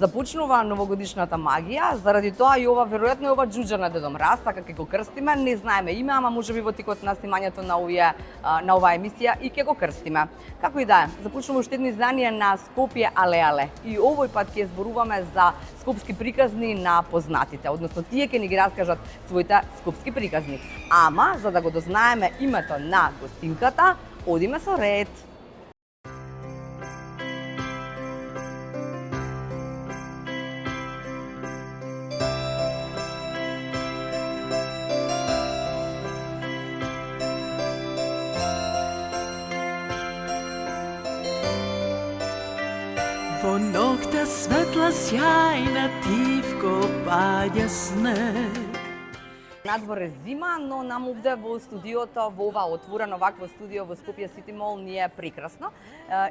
Започнува новогодишната магија, заради тоа и ова веројатно е ова џуџа на Дедо Мраз, така ќе го крстиме, не знаеме име, ама можеби во текот на снимањето на оваа емисија и ќе го крстиме. Како и да е, започнува уште едно издание на Скопје Але. И овој пат ќе зборуваме за скопски приказни на познатите, односно тие ќе ни ги раскажат своите скопски приказни. Ама за да го дознаеме името на гостинката, одиме со ред. Во ноќта светла сјајна тивко паѓа снег. Надвор е зима, но нам овде во студиото, во ова отворено вакво студио во Скопје Сити Мол ни е прекрасно.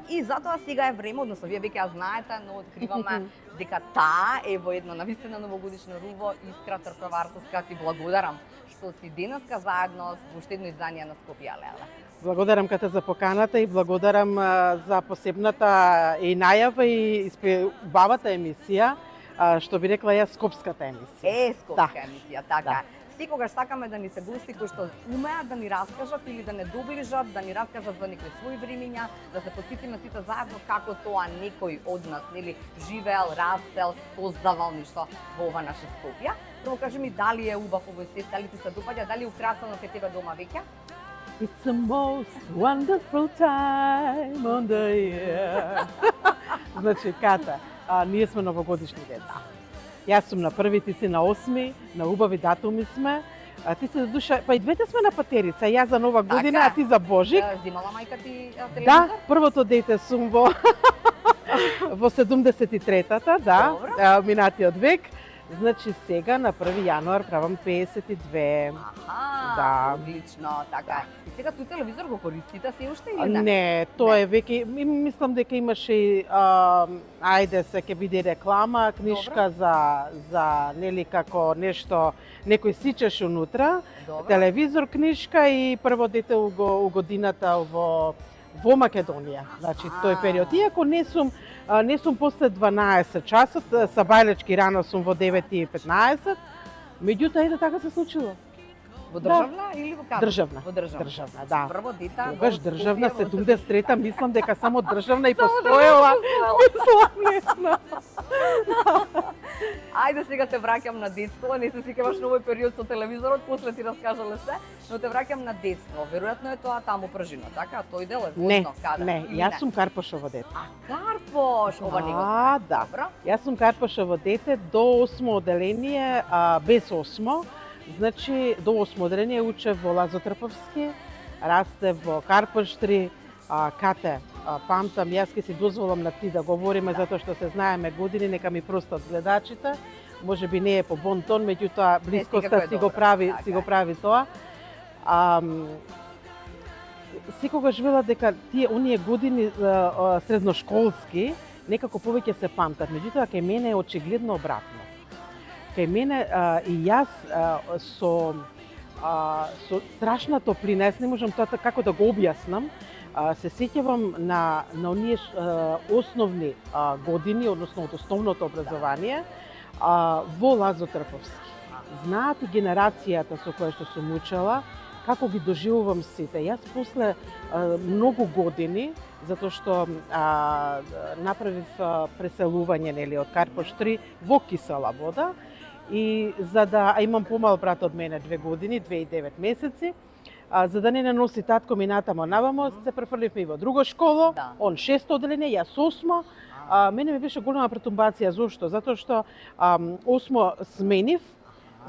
И затоа сега е време, односно вие веќе ја знаете, но откриваме дека таа е во едно навистина новогодишно руво. Искра Трпеварска, ти благодарам што си денеска заедно во уште едно издание на Скопје Але. Благодарам кате за поканата и благодарам за посебната и најава и убавата емисија, што би рекла ја скопската емисија. Скопска емисија, така. Секогаш сакаме да ни се гости кои што умеат да ни раскажат или да не доближат, да ни раскажат за некои своји времиња, да се потсетиме сите заедно како тоа некој од нас, нели, живеел, растел, создавал нешто во ова наше Скопје. Прво кажи ми дали е убав овој свет, дали ти се допаѓа, дали е украсено кај тебе дома веќе? It's the most wonderful time on the year. Значи, Ката, ние сме новогодишни деца. Јас сум на 1, ти си на 8, на убави датуми сме. Ти се душа, па и двете сме на патерица, јас за Нова година, а ти за Божик. Зимала мајка ти телевизор? Да, првото дете сум во 73-та, да, минатиот век. Значи сега на 1 јануар правам 52. Да. Одлично, така. И сега тој телевизор го користите се уште или не? Не, тоа е веќе, мислам дека имаше ајде се ќе биде реклама, книжка за нели како нешто некој сичеш унутра, телевизор, книжка и прво дете у годината во Македонија. Значи тој период. Иако не сум после 12 часот, са бајлечки рано сум во 9:15, меѓутоа ете така се случило. Во државна или во кабел? Државна. Во државна. Државна, да. Прво дете. Тогаш државна 73-та, мислам дека само државна и постоела. Мислам, не знам. Ајде сега те враќам на детство, не се сеќаваш на овој период со телевизорот, после ти раскажале се, но те враќам на детство. Веројатно е тоа таму пржино, така? Тој дел е возно каде? Не, јас сум Карпошово дете. Карпош, ова не го знам. Да. Јас сум Карпошово дете до 8 оделение, без 8. Значи, до 8 оделение учев во Лазо Трповски, растев во Карпоштри, Кате, памтам, јас ке си дозволам на ти да говориме, затоа што се знаеме години, нека ми простат гледачите, може би не е по бон тон, меѓутоа блискоста си го прави тоа. Секогаш вела дека оние години средношколски некако повеќе се памтат, меѓутоа кај мене е очигледно обратно. Кај мене и јас со страшна топлина, јас не можам тоа како да го објаснам, се сеќавам на оние основни години, односно од основното образование, во Лазо Трповски. Знаат и генерацијата со која што сум учела, како ги доживувам сите. Јас после многу години, затоа што направив преселување нели од Карпоштри во Кисела Вода, и за да имам помал брат од мене 2 години, 2 и 9 месеци, за да не носи татко ми натамо навамо, се префрливме и во друго школо, он 6 оделение, јас 8. Мене ми беше голема претумбација, зошто? Затоа што 8 сменив,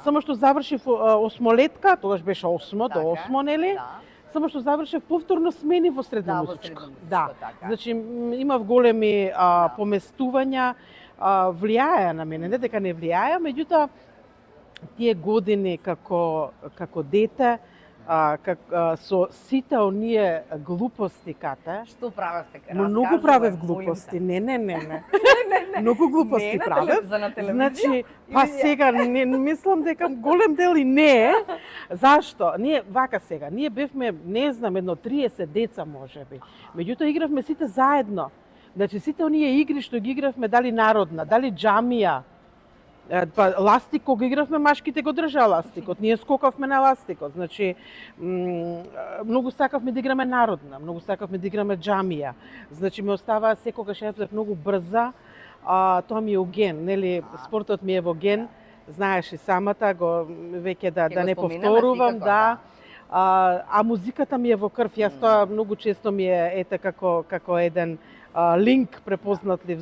само што завршив 8-летка, тогаш беше 8 до 8, нели? Само што завршив повторно смени во средно музичко. Да, значи имав големи поместувања, влијаја на мене, не дека не влијаја, меѓутоа тие години како дете, со сите оние глупости кате, Што правевте? многу правев глупости. Не. Многу глупости правев. За на телевизија? Значи, па сега не мислам дека голем дел и не. Зашто? Ние вака сега, ние бевме, не знам, едно 30 деца можеби. Меѓутоа игравме сите заедно. Значи сите оние игри што ги игравме, дали народна, дали џамија, па ластик кога игравме, машките го држаа ластикот, ние скокавме на ластикот. Значи многу сакавме да играме народна, многу сакавме да играме џамија. Значи ме оставаа секогаш многу брза. Тоа ми е у ген, нели, спортот ми е во ген. Знаеш и самата, веќе да не повторувам, да. А музиката ми е во крв. Јас тоа многу често ми е како еден линк препознатлив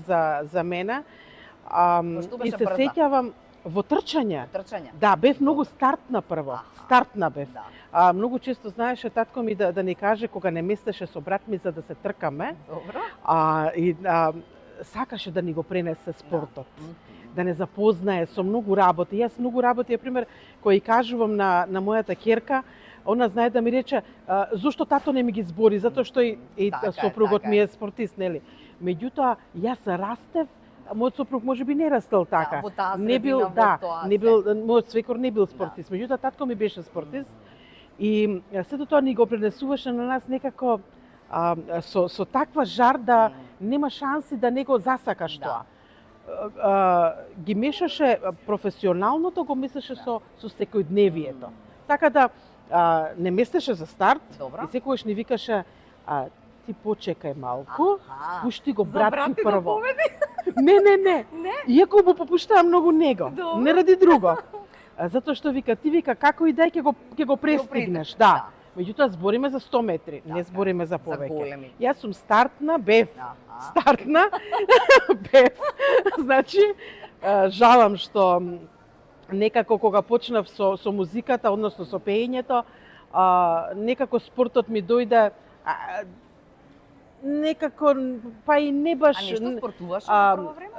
за мене. И се сеќавам во трчање. Да, бев многу стартна прво. Стартна бев. Многу често знаеше татко ми да ни каже кога не местеше со брат ми за да се тркаме. Добро. Сакаше да ни го пренесе спортот. Да не запознае со многу работи. Јас многу работи, пример, кои кажувам на мојата ќерка, она знае да ми рече зошто тато не ми ги збори, затоа што и сопругот ми е спортист, нели. Меѓутоа јас растев, мојот сопруг можеби не растел така. Не бил, мојот свекор не бил спортист, меѓутоа татко ми беше спортист и сето тоа ни го пренесуваше на нас некако со таква жар да нема шанси да не го засакаш тоа. Ги мешаше професионалното, го мислеше со секојдневието. Така да не местеше за старт и секогаш ни викаше ти почекај малку, пушти го брат ти прво. Не. Иако му попуштаа многу него, не ради друго. Затоа што ти вика како и дај ќе го престигнеш, да. Меѓутоа збориме за 100 метри, не збориме за повеќе. Јас сум стартна, бев. Значи, жалам што некако кога почнав со музиката, односно со пеењето, некако спортот ми дојде некако, па и не баш... А нешто спортуваш на прво време?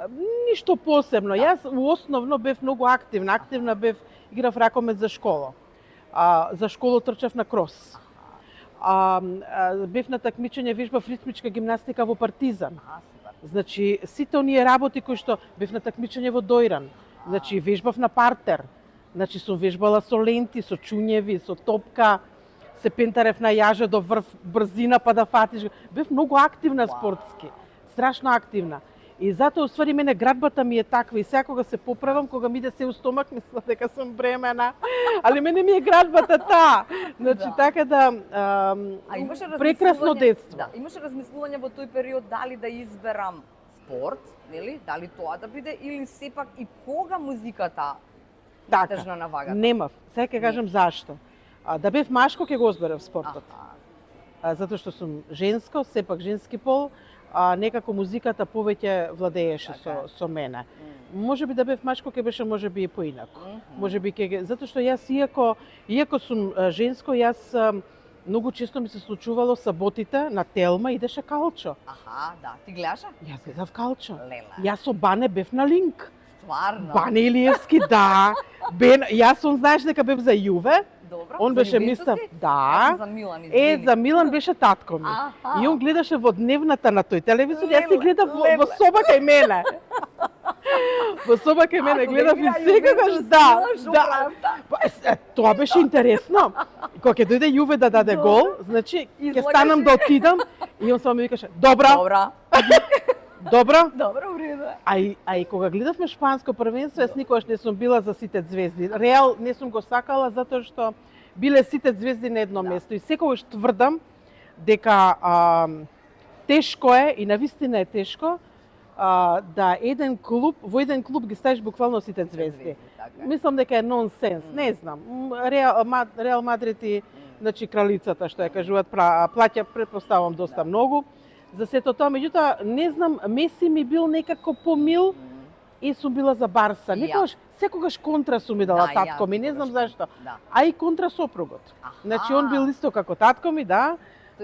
Ништо посебно. Јас основно бев многу активна. Активна бев, играв ракомет за школа. За школу трчав на крос. Бев на такмичење, вежбав ритмичка гимнастика во Партизан. Значи, сите оние работи кои што бев на такмичење во Дојран. Значи, вежбав на партер. Значи, сум вежбала со ленти, со чуњеви, со топка. Се пентарев на јаже до врв, брзина па да фатиш. Бев многу активна спортски. Страшно активна. И затоа, уствари, мене градбата ми е таква и секога се поправам, кога ми иде се у стомак, мислам дека сум бремена. Али мене ми е градбата таа. Значи, така да, прекрасно детство. Да, имаше размислување во тој период дали да изберам спорт, нели? Дали тоа да биде, или сепак и кога музиката тежна на вагата? Немав. Сега ќе кажам зашто. Да бев машко, ќе го изберев спортот. Затоа што сум женско, сепак женски пол, некако музиката повеќе владееше со мене. Можеби да бев машко ќе беше можеби и поинако. Можеби затоа што јас иако сум женско, јас многу често ми се случувало саботите на Телма идеше калчо. Да, ти гледаше? Јас гледав калчо. Јас со Бане бев на линк. Стварно? Бане Илиевски, да. Јас сум знаеш дека бев за Јуве. Добро. Он беше мистер, да. За Милан, извини. За Милан беше татко ми. И он гледаше во дневната на тој телевизор, јас си гледав во соба кај мене. Во соба кај мене гледав и секогаш, да. Тоа беше интересно. Кога ќе дојде Јуве да даде гол, значи ќе станам да отидам и он само ми викаше: "Добра." Добро, у реду. А и кога гледавме шпанско првенство, јас никогаш не сум била за сите звезди. Реал не сум го сакала затоа што биле сите звезди на едно место. И секогаш тврдам дека тешко е и навистина е тешко да во еден клуб ги ставиш буквално сите звезди. Мислам дека е нонсенс, не знам. Реал Мадрид и значи кралицата што ја кажуваат плаќа претпоставам доста многу за сето тоа, меѓутоа не знам, Меси ми бил некако помил и сум била за Барса. Секогаш контра сум ми дала татко ми, не знам зашто. А и контра сопругот. Значи он бил исто како татко ми, да.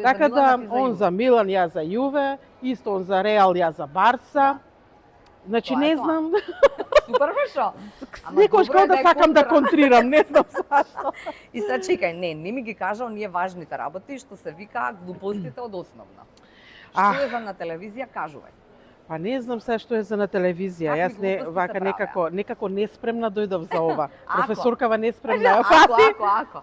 Така да он за Милан, јас за Јуве, исто он за Реал, јас за Барса. Значи Тоа е не тоа. знам, Супер беше. Ама некојаш добро е како да е сакам да контра. контрирам, не знам зашто. И сега чекај, не ми ги кажа оние важните работи што се вика глупостите од основна. Што е за на телевизија, кажувај. Па не знам се што е за на телевизија. Какви Јас не глупости вака се правеа? некако неспремна дојдов за ова. Ако? Професоркава неспремна ја Ако, фати. ако.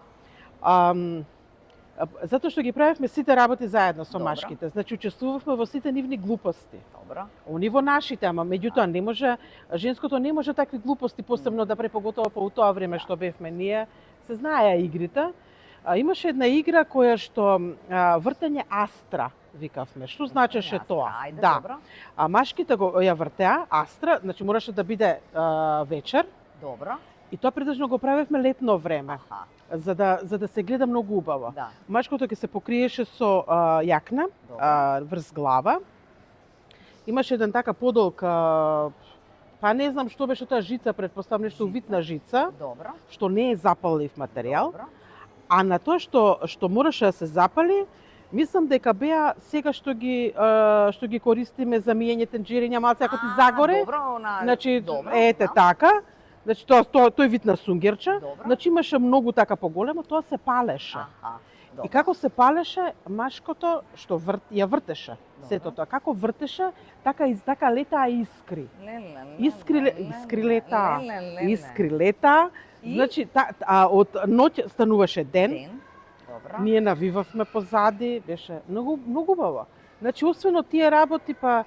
Затоа што ги правевме сите работи заедно со Добро. машките. Значи учествувавме во сите нивни глупости. Добро. Они во нашите, ама меѓутоа не може, женското не може такви глупости посебно да прави, поготово по тоа време што бевме ние. Се знаеа игрите. Имаше една игра која што вртење астра викавме. Што значеше тоа? Ајде, Да. добро. А машките го ја вртеа астра, значи мораше да биде вечер Добро. и тоа предежно го правевме летно време, Аха, за да се гледа многу убаво. да. Машкото ќе се покриеше со јакна Добро. врз глава. Имаше еден така подолг, па не знам што беше тоа жица, претпоставам нешто Жица. вид на жица, Добро. што не е запалив материјал. Добро. А на тоа што мораше да се запали, мислам дека беа сега што ги користиме за миење тенџериња, малце ако ти загоре. Добро, она... Значи добро, ете знам. така. Значи тој вид на сунгерче. Добро. Значи имаше многу така поголемо, тоа се палеше. Аха, добро. И како се палеше, машкото што ја вртеше. Добро. Сето тоа како вртеше, така летаа искри. Ле. Искри летаа. Ле. Искри летаа. И? Значи од ноќ стануваше ден. Ден. Добро. Ние навивавме позади, беше многу убаво. Значи освен од тие работи па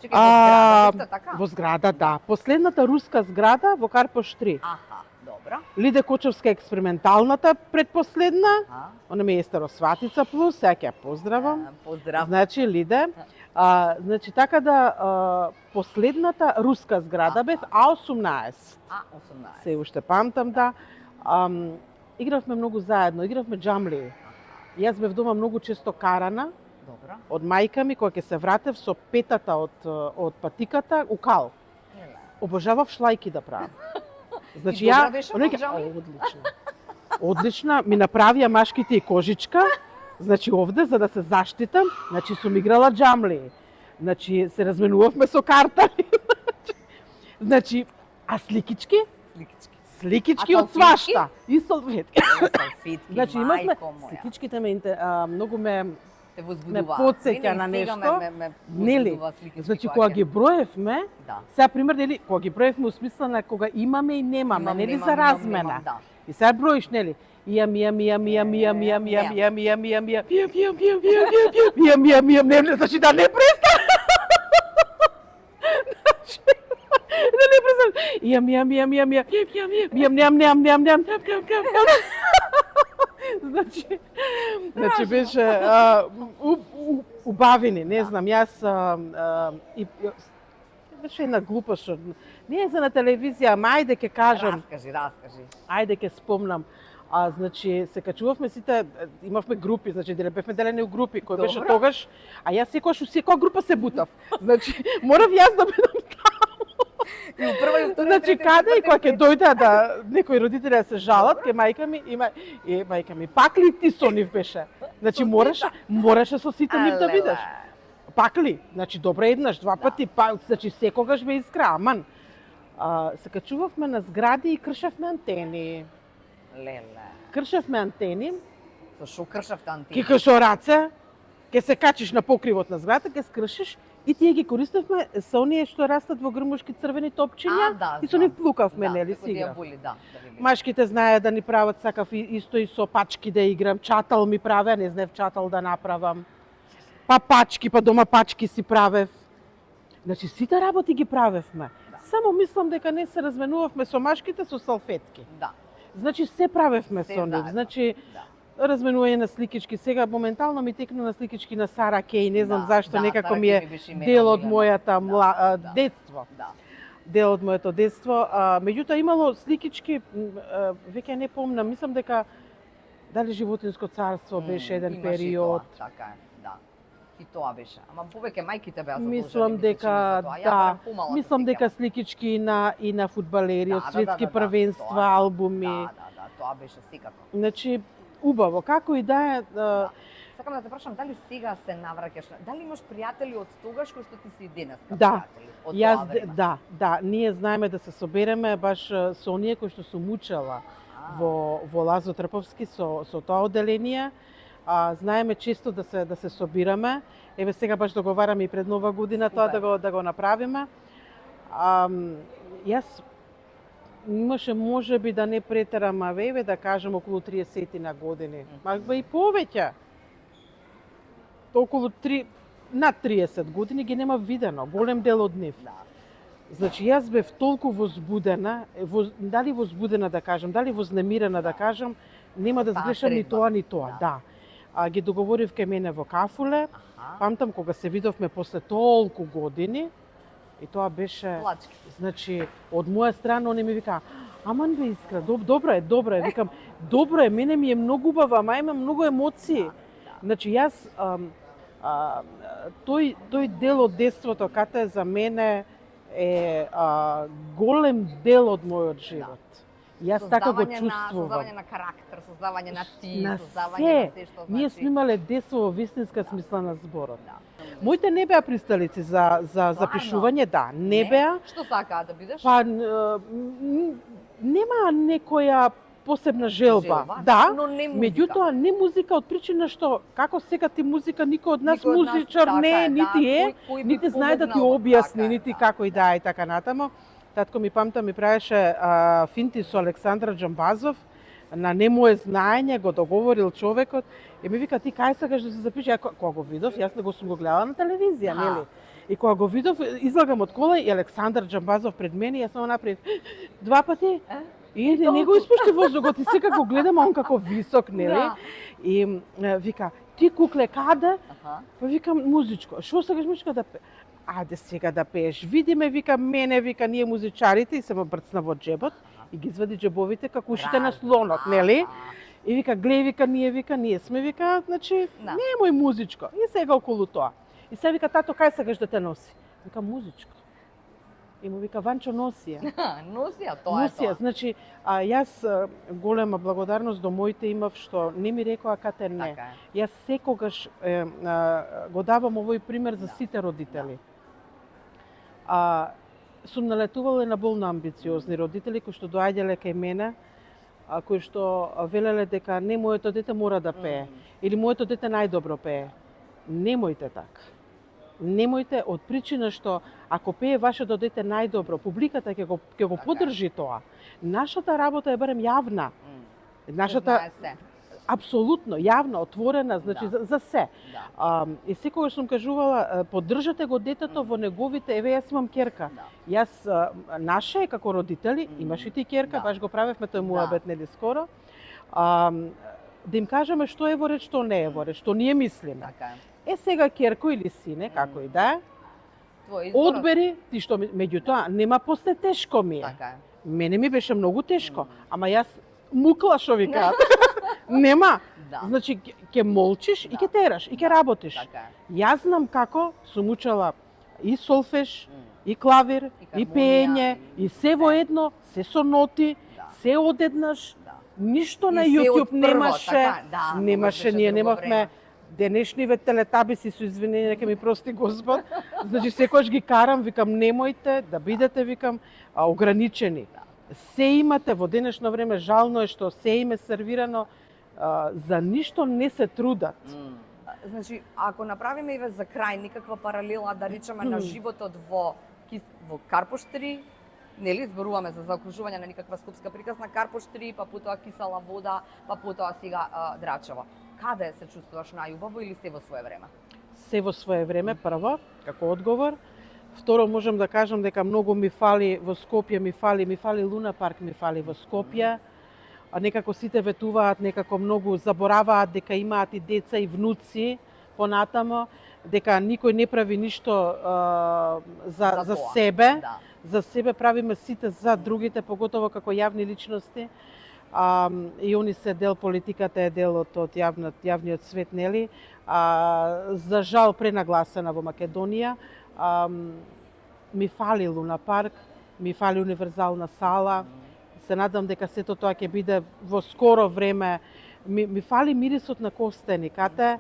Чекај, во зграда, исто така? во зграда, да. Последната руска зграда во Карпош 3. Аха, добро. Лиде Кочовска експерименталната предпоследна. Она ми е Старосватица плюс, сега ќе ја поздравам. Поздрав. Значи Лиде. Значи така да последната руска зграда бев А18. А18. Се уште памтам, да. Игравме многу заедно, игравме джамли. Јас бев дома многу често карана Добро. од мајка ми кога ќе се вратев со петата од патиката у кал. Леле. Обожавав шлајки да правам. Значи И добра ја беше онака, во джамли? одлично. Одлична, ми направија машките и кожичка. Значи овде за да се заштитам, значи сум играла джамли. Значи се разменувавме со картали. Значи а сликички? Сликички. Сликички А од салфетки? свашта. И салфетки. Салфетки, Значи имавме мајко моја. сликичките многу ме Те возбудува. потсеќа Мене и на сега нешто. ме Нели? возбудува сликички Значи која кога ќе- ги броевме, Да. сега пример нели, кога ги броевме у смисла на кога имаме и немаме, нели за размена. Да. И сега броиш нели, нели, значи да не престан. Да не престан. Значи беше убавини, не знам, јас беше една глупост, не е за на телевизија, ама ајде ќе кажам, Раскажи. ајде ќе спомнам. Значи се качувавме сите, имавме групи, значи бевме делени у групи, кој беше Добро. тогаш, а јас секогаш у секоја група се бутав. Значи морав јас да бидам И у прва и у втора, значи трета, каде и кога четврта, ќе дојдат да некои родители да се жалат кај мајка ми, мајка ми, пак ли ти со нив беше? Значи Со мораше со сите нив да Леле. бидеш. Пак ли? Значи добре еднаш, два пати, значи секогаш бе искра, аман. Се качувавме на згради и кршевме антени. Леле. Кршевме антени, Со шо кршавте антени? ќе со раце, ќе се качиш на покривот на зградата, ќе скршиш и тие ги користевме со оние што растат во грмушки црвени топчиња да, и со нив плукавме, да, нели како си играв. дијаболи, да. Да ви Машките знаеа да ни прават сакав исто и со пачки да играм. Чатал ми правеа, не знаев чатал да направам. Па пачки, па дома пачки си правев. Значи сите работи ги правевме. Да. Само мислам дека не се разменувавме со машките со салфетки. Да. Значи се правевме Се со нив. заедно. Значи Да. разменување на сликички. Сега моментално ми текну на сликички на Сара Кеј, не знам Да, зашто, да, некако Сара ми Кеј е ми беше имено дел од омилено. мојата Да. детство. Да. Дел од моето детство. Меѓутоа имало сликички, веќе не помнам, мислам дека дали Животинско царство беше еден Имаше и период. тоа, така е, да. И тоа беше. Ама повеќе мајките беа задолжени. Мислам ми се чини дека за тоа. Ја да, барам помало се мислам дека сеќавам. сликички и на фудбалери од Да, светски да, првенства, тоа, албуми. Да, тоа беше секако. Значи убаво, како и да е, Сакам да те прашам дали сега се навраќаш, дали имаш пријатели од тогаш кои што ти се и денеска Да. пријатели од Јас, тоа време? да, ние знаеме да се собереме баш со оние кои што сум учела во Лазо Трповски со тоа одделение. Знаеме често да се собираме. Еве сега баш договараме и пред Нова година тоа да го направиме. Јас имаше можеби да не претерам, еве да кажем околу 30 на години, и повеќе. Околу над 30 години ги нема видено, голем дел од нив. Значи јас бев толку возбудена, дали возбудена да кажам, дали вознемирена да кажам, нема да сгрешам ни тоа ни тоа. Да. Ги договорив кај мене во Кафуле. Памтам кога се видовме после толку години и тоа беше Плачки. значи од моја страна он ми вика: "Аман бе Искра, добро е." Викам: "Добро е, мене ми е многу убаво, ама има многу емоции." Значи јас тој дел од детството кате за мене е голем дел од мојот живот. Јас така го чувствувам. Создавање на карактер, создавање на ти, На создавање на се што значи. Ние сме имале детство во вистинска смисла на зборот. Моите не беа присталици за запишување, да, не беа. Што сакаа да бидеш? Па нема некоја посебна желба. Да, но не музика. меѓутоа не музика од причина што како сега ти музика никој од нас Никој од нас, музичар така не е, нити е, кој би нити знае да ти помогнал, објасни, така е, нити да. како и да и така натаму. Татко ми памтам ми правеше финти со Александра Џамбазов, на немое знаење го договорил човекот и ми вика: "Ти кај сакаш да се запишеш?" Ја кога го видов, јас го сум го гледала на телевизија, нели? И кога го видов, излагам од кола и Александар Џамбазов пред мене, јас само направив 2 пати. И не го испушти воздухот и сега го гледам, а он како висок, нели? Да. И вика: "Ти кукле каде?" Па викам: "Музичко." "Што сакаш музичко да пееш?" "Ајде сега да пееш. Видиме," вика, "мене," вика, "ние музичарите" и се ме брцна во џебот и ги извади џебовите како ушите на слонот, нели? И вика: "Глеј," вика, ние сме," вика, "значи, немој музичко." И сега околу тоа. И сега вика: "Тато, кај сакаш да те носи?" Вика: "Музичко." И му вика: "Ванчо, носи ја." Носи ја, тоа е Носи ја, тоа. значи, јас голема благодарност до моите имав што не ми рекоа кате не. Така е. Јас секогаш го давам овој пример за сите родители. Сум налетувала на болно амбициозни родители кои што доаѓале кај мене, кои што велеле дека не, моето дете мора да пее или моето дете најдобро пее. Немојте така. Немојте, од причина што ако пее вашето дете најдобро, публиката ќе го поддржи тоа. Нашата работа е барем јавна. Знае се. Апсолутно јавна, отворена, значи за се. Да. И секогаш сум кажувала, поддржате го детето во неговите, еве јас имам ќерка. Јас наше како родители, имаш и ти ќерка, баш го правевме тој муабет нели скоро. Да им кажеме што е во ред, што не е во ред, што ние мислиме. Така е. Сега ќерко или сине, како и да е, Твој избор. одбери ти што меѓутоа нема после тешко ми е. Така е. Мене ми беше многу тешко, ама јас мукла што викаат. Нема. Да. Значи ќе молчиш и ќе тераш и ќе работиш. Така е. Јас знам како сум учела и солфеж, и клавир, и пеење, и се во едно, се со ноти, се одеднаш. Ништо на И се од YouTube прво, немаше. така, да, Немаше, беше ние друго немавме време. денешниве телетабиси со извинение, нека ми прости Господ. Значи секогаш ги карам, викам немојте да бидете, викам, ограничени. Се имате во денешно време, жално е што се им е сервирано, за ништо не се трудат. Значи, ако направиме и за крај никаква паралела, да речеме на животот во Карпош 3, нели, зборуваме за заокружување на никаква скопска приказна, Карпош 3, па потоа Кисела вода, па потоа сега Драчево. Каде се чувствуваш најубаво или се во свое време? Се во свое време, прво, како одговор. Второ, можам да кажам дека многу ми фали во Скопје, ми фали Луна парк, ми фали во Скопје. Некако сите ветуваат, некако многу забораваат дека имаат и деца и внуци понатамо, дека никој не прави ништо за себе. Да. За себе правиме сите за другите, поготово како јавни личности. И они се дел, политиката е дел од јавниот свет, нели? За жал пренагласена во Македонија. Ми фали Луна парк, ми фали универзална сала. Се надам дека сето тоа ќе биде во скоро време. Ми фали мирисот на костени, кате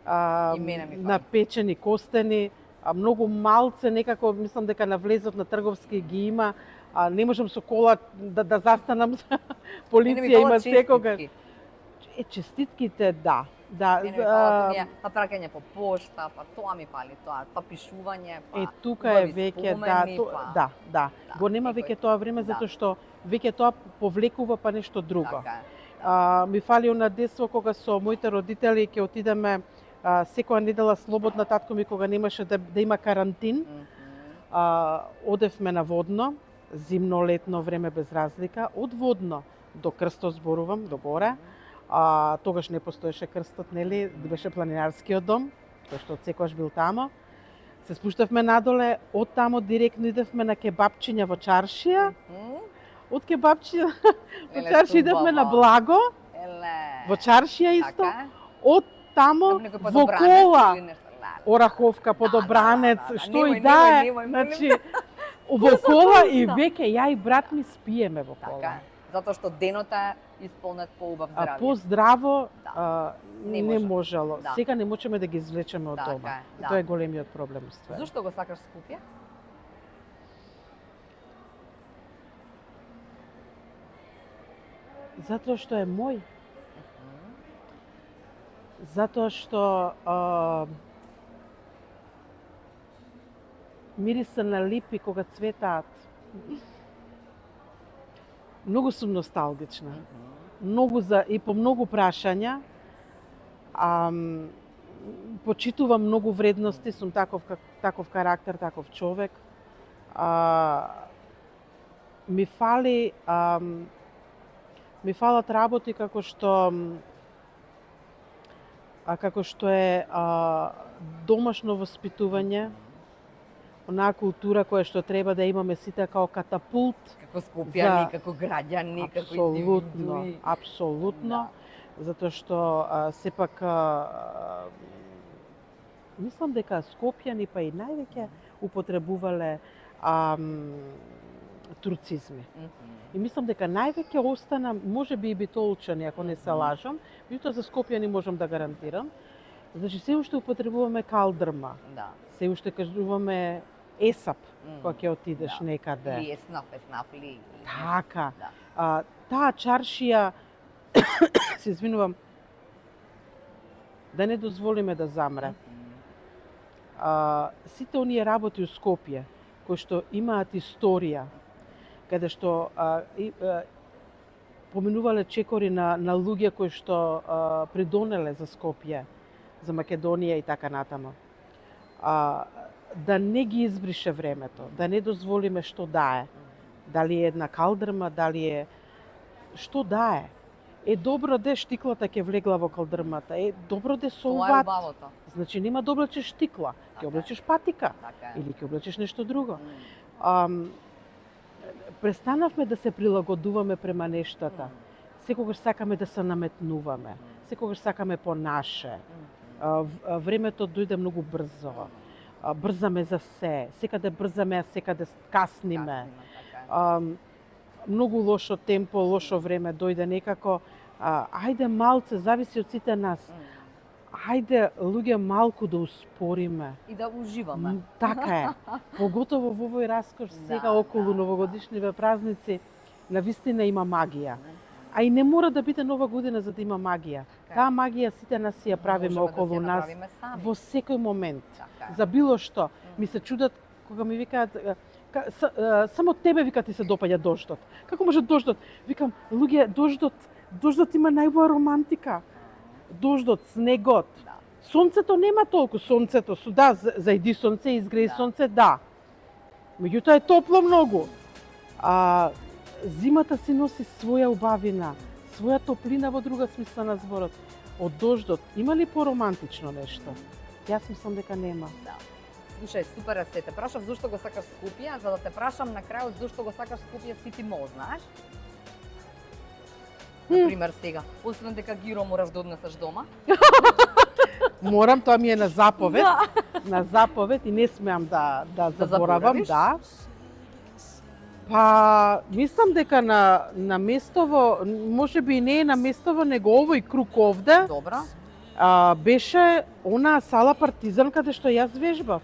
И мене ми на фали. печени костени, многу малце некако мислам дека на влезот на трговски ги има. Не можам со кола да застанам. Мене ми Полиција има фалат секогаш. честитки. Честитките, да. Да, Мене ми фалат оние, па праќање по пошта, па тоа ми фали, тоа, па пишување, па тука е убави веќе спомени, да, па- да, да. Да, Го нема некој- веќе тоа време да. затоа што веќе тоа повлекува па нешто друго. Така е. Ми фали на детство кога со моите родители ќе отидеме секоја недела слободна, татко ми кога немаше да има карантин, Мгм. одевме на водно, зимно, летно време без разлика, од водно до Крстот зборувам, до горе. Тогаш не постоеше Крстот, нели, беше планинарскиот дом, тој што секогаш бил тамо. Се спуштавме надоле, од тамо директно идевме на кебапчиња во Чаршија, Мгм. од кебапчиња во Еле, Чаршија идевме на убаво. Благо, Еле. во Чаршија исто, Така е. од тамо Како некој во подобранец кола. или нешто. Ораховка, подобранец, да. што Немој, и да е. немој, немој, Значи, во кола и веќе ја и брат ми спиеме во Така кола. е. Затоа што денот е исполнет по убав здравје. Поздраво Да. Не не може. можело. Да. Сега не можеме да ги извлечеме од Така дома. е, да. Тоа е големиот проблем ствари. Зошто го сакаш Скопје? Затоа што е мој. Затоа што мириса на липи кога цветаат. Многу сум носталгична. Многу и по многу прашања. Почитувам многу вредности, сум таков карактер, таков човек. Ми фалат работи како што е домашно воспитување, онаа култура која што треба да имаме сите како катапулт. Како скопјани, За- како граѓани, како Апсолутно, индивидуи. апсолутно. Затоа што сепак мислам дека скопјани па и највеќе употребувале турцизми. И мислам дека највеќе остана, може би и битолчани, ако не се лажам, меѓутоа за скопјани можам да гарантирам. Значи, се уште употребуваме калдрма, Да. се уште кажуваме есап, Мгм. кога ќе отидеш Да. некаде. Ли еснаф ли. Така. Да. Таа чаршија, се извинувам, да не дозволиме да замре. Сите оние работи у Скопје, кои што имаат историја, каде што поминувале чекори на луѓе кои што придонеле за Скопје, за Македонија и така натаму. Да не ги избрише времето, да не дозволиме што да е. Дали е една калдрма, дали е што да е. Добро де штиклата ќе влегла во калдрмата. Добро де Тоа е солват. убавото. Значи нема да облечеш штикла, Така ќе е. облечеш патика Така е. или ќе облечеш нешто друго. М. Престанавме да се прилагодуваме према нештата. Секогаш сакаме да се наметнуваме. Секогаш сакаме по наше. Времето дојде многу брзо. Брзаме за се. Секаде брзаме, а секаде касниме. Така е. Многу лошо темпо, лошо време дојде некако. Ајде малце, зависи од сите нас. Ајде, луѓе, малку да успориме. И да уживаме. Така е. Поготово во овој раскош сега Да, околу да. новогодишниве празници, навистина има магија. А и не мора да биде нова година за да има магија. Така е. Таа магија сите нас си ја правиме Можеме да си околу ја нас направиме сами. во секој момент. Така е. За било што. Ми се чудат кога ми викаат само тебе вика ти се допаѓа дождот. Како може дождот? Викам, луѓе, дождот има најубава романтика. Дождот, снегот. Да. Сонцето нема толку, сонцето, да, зајди сонце, изгреј Да. сонце, да. Меѓутоа е топло многу. Зимата си носи своја убавина, своја топлина во друга смисла на зборот. Од дождот има ли поромантично нешто? Јас мислам дека нема. Да. Слушај, супер е се. Те прашав зошто го сакаш Скопје, за да те прашам на крајот зошто го сакаш Скопје си ти мол, знаеш? Например сега, освен дека гиро мораш да однесеш дома. Морам, тоа ми е на заповед, Да. на заповед и не смеам да заборавам, заборавиш? да. Па, мислам дека на местово, може би не е на местово, него овој круг овде, Добро. беше она сала Партизан каде што јас вежбав.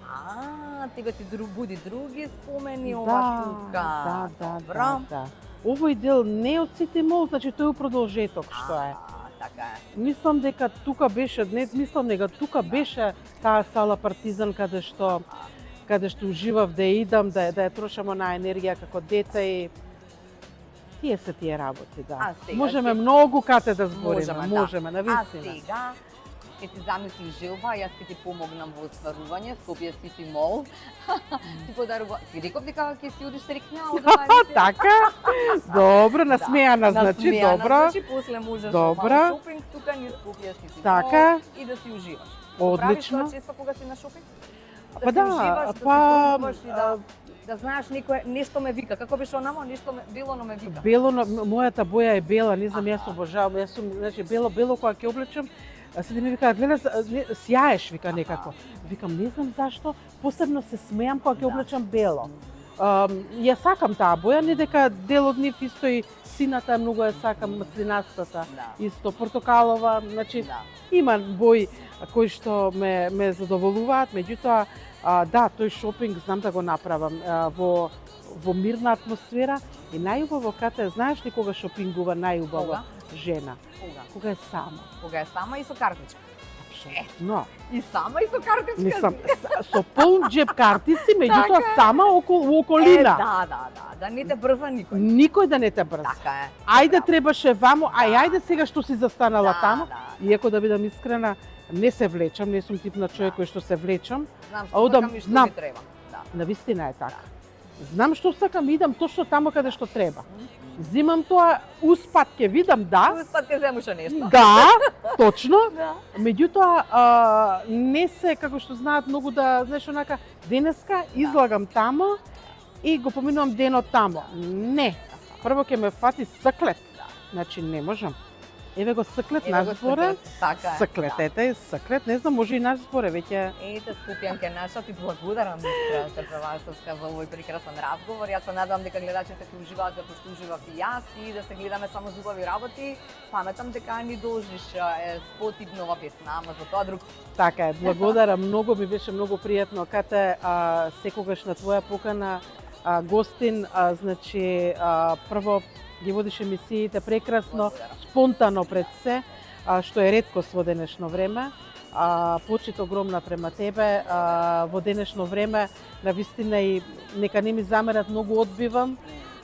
Тебе ти буди други спомени ова тука. Да. Овој дел не од Сити Мол, значи тој е продолжеток што е. Така е. Мислам дека тука беше, не мислам дека тука беше таа сала Партизан каде што уживав да идам, да ја трошам онаа енергија како дете и тие се тие работи, да. Можеме многу кате да збориме, можеме, навистина. А сега, ке ти замислиш желба, јас ке ти помогнам во остварување, Скопје Сити Мол. Ти подарува, ти реков дека ќе си одиш стрикнал за Така, добро, насмејана, значи, добро. Значи, после можеш да шопинг тука низ Скопје Сити Мол и да си уживаш. Одлично. Правиш тоа често кога си на шопинг? Па да, да знаеш нешто ме вика. Како беше онамо, нешто белоно ме вика. Мојата боја е бела, не знам, јас обожавам. Јас сум, значи, бело кога ќе облечам, седи ми вика, гледа, сјаеш, вика некако. Викам, не знам зашто, посебно се смеам кога ќе облечам бело. Ја сакам таа боја, не дека дел од нив исто и сината многу ја сакам, маслинастата, исто портокалова, значи има бои кои што ме задоволуваат, меѓутоа да, тој шопинг знам да го направам во мирна атмосфера и најубаво кате, знаеш ли кога шопингува најубаво жена? Кога е сама. Кога е сама и со картичка. Но. И сама и со картичка. Мислам, со полн джеб картици, меѓутоа сама во околина. Да не те брза никој. Никој да не те брза. Така е. Ајде требаше вамо, ајде сега што си застанала таму. Иако да бидам искрена, не се влечам, не сум тип на човек кој што се влечам. Знам што сакам и што ми треба. Навистина е така. Знам што сакам, идам точно таму каде што треба. Зимам тоа, успат ќе видам, да. Успат ќе земуша нешто. Да, точно. Меѓутоа, не се, како што знаат многу да, знаеш, онака, денеска излагам таму и го поминувам денот таму. Не. Прво ќе ме фати саклет. Значи, не можам. Еве го саклет наш зборе. Саклет, ете, саклет, не знам, може и наш зборе, веќе. Ете, Скопјанке наша, ти благодарам Српеварска за овој прекрасен разговор. Јас се надевам дека гледачите ќе уживаат како што уживав и јас и да се гледаме само зубави работи. Паметам дека ни должиш спотип нова песна, ама за тоа друг. Така е, благодарам многу, ми беше многу пријатно кате секогаш на твоја покана гостин, значи прво ги водиш емисиите прекрасно, спонтано пред се, што е реткост во денешно време. Почит огромна према тебе. Во денешно време, навистина и нека не ми замерат, многу одбивам.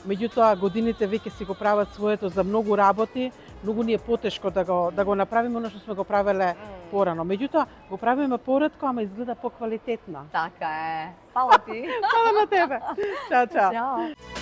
Меѓутоа, годините веќе си го прават своето за многу работи. Многу ни е потешко да го направиме оно што сме го правеле порано. Меѓутоа, го правиме поретко, ама изгледа поквалитетно. Така е. Фала ти. Фала на тебе. Чао, чао. Чао.